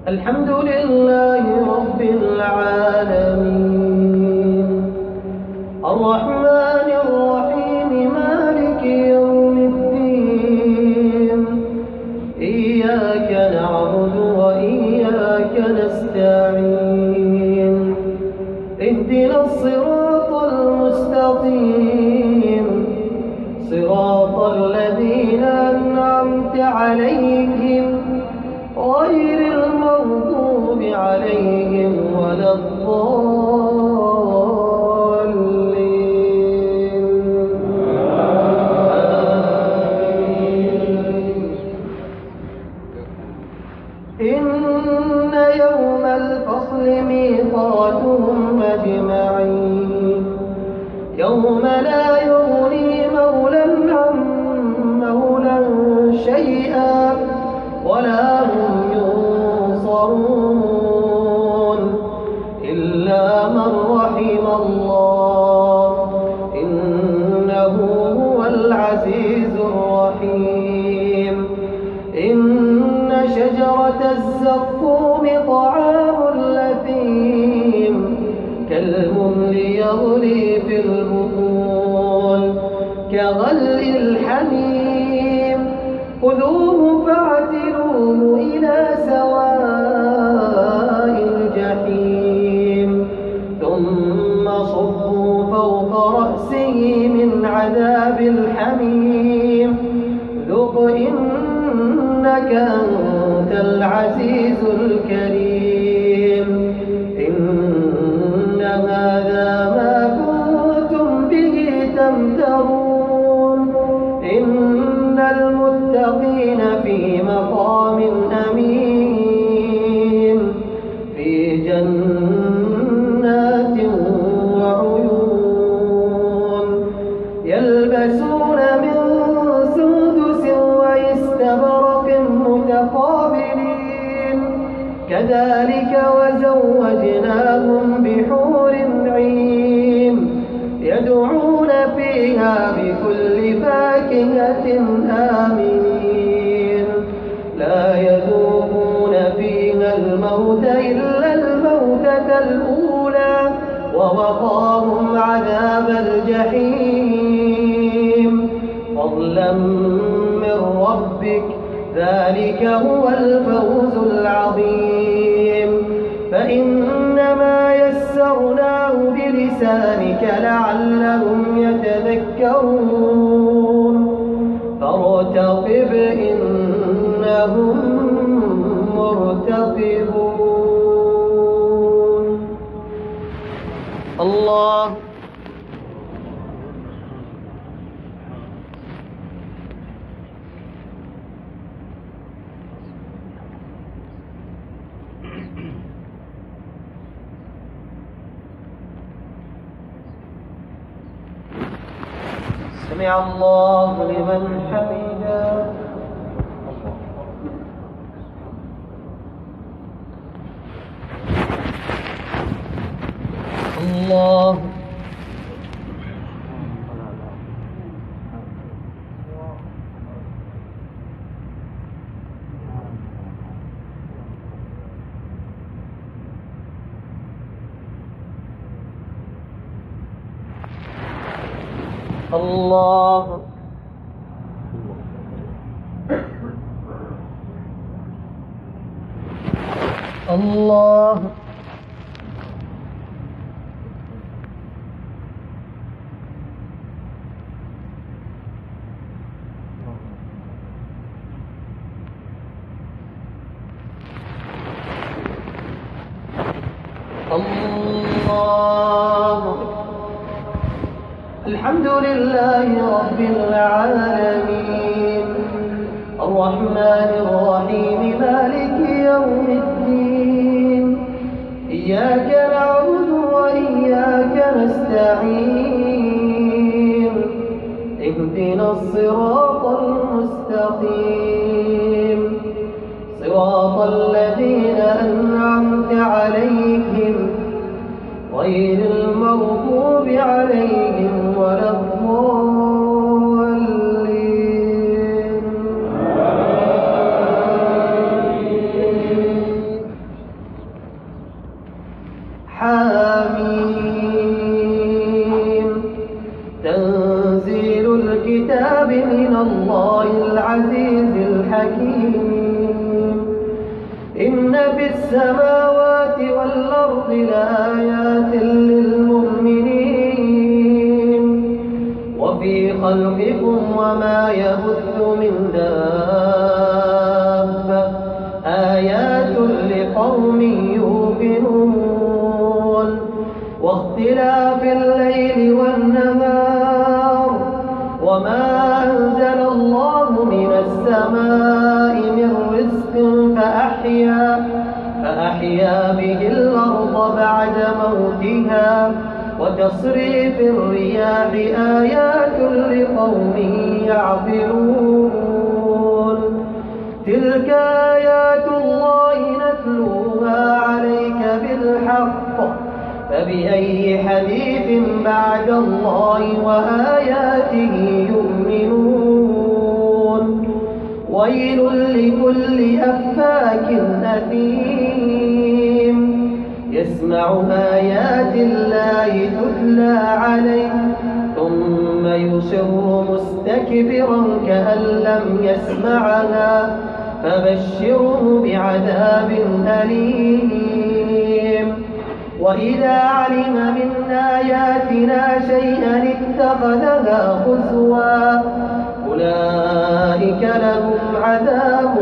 الحمد لله رب العالمين الرحمن الرحيم مالك يوم الدين إياك نعبد وإياك نستعين اهدنا الصراط المستقيم صراط الذين أنعمت عليهم غير المغضوب عليهم ولا الضالين إن يوم الفصل ميقاتهم أجمعين يوم لا يغني مولى عن مولى شيئا ولا هم ينصرون إلا من رحم الله إنه هو العزيز الرحيم إن شجرة الزقوم طعام الأثيم كالمهل يغلي في البطون كغلي الحميم خذوه فاعتلوه إلى سواء الجحيم ثم صبوا فوق رأسه من عذاب الحميم ذق إنك أنت العزيز الكريم إن هذا ما كنتم به تمترون إن المتقين في مقام أمين في جنات وعيون يلبسون من سندس واستبرق متقابلين كذلك وزوجناهم بحور عين يدعون فيها بكل فاكهة آمنين لا يذوقون فيها الموت إلا الموتة الأولى ووقاهم عذاب الجحيم فضلا من ربك ذلك هو الفوز العظيم فإنما يسرناه بلسانك لعلهم يتذكرون فارتقب إنهم مرتقبون الله سمع الله لمن حمده الله الله الله الله الحمد لله رب العالمين الرحمن الرحيم مالك يوم الدين إياك نعبد وإياك نستعين اهدنا الصراط المستقيم صراط الذين أنعمت عليهم غير المغضوب عليهم ولا الضالين الكتاب من الله العزيز الحكيم. إن في السماوات والأرض لآيات للمؤمنين وفي خلقكم وما يبث من دابة آيات لقوم يوقنون. واختلاف الليل والنهار وما أنزل الله من السماء من رزق فأحيا به الأرض بعد موتها وتصريف الرياح آيات لقوم يعقلون. تلك آيات الله نتلوها عليك بالحق فبأي حديث بعد الله وآياته يؤمنون. ويل لكل أفاك أثيم يسمع آيات الله تتلى عليه ثم يصر مستكبرا كأن لم يسمعها فبشره بعذاب أليم. وإذا علم من آياتنا شيئا اتخذها هزوا أولئك لهم عذاب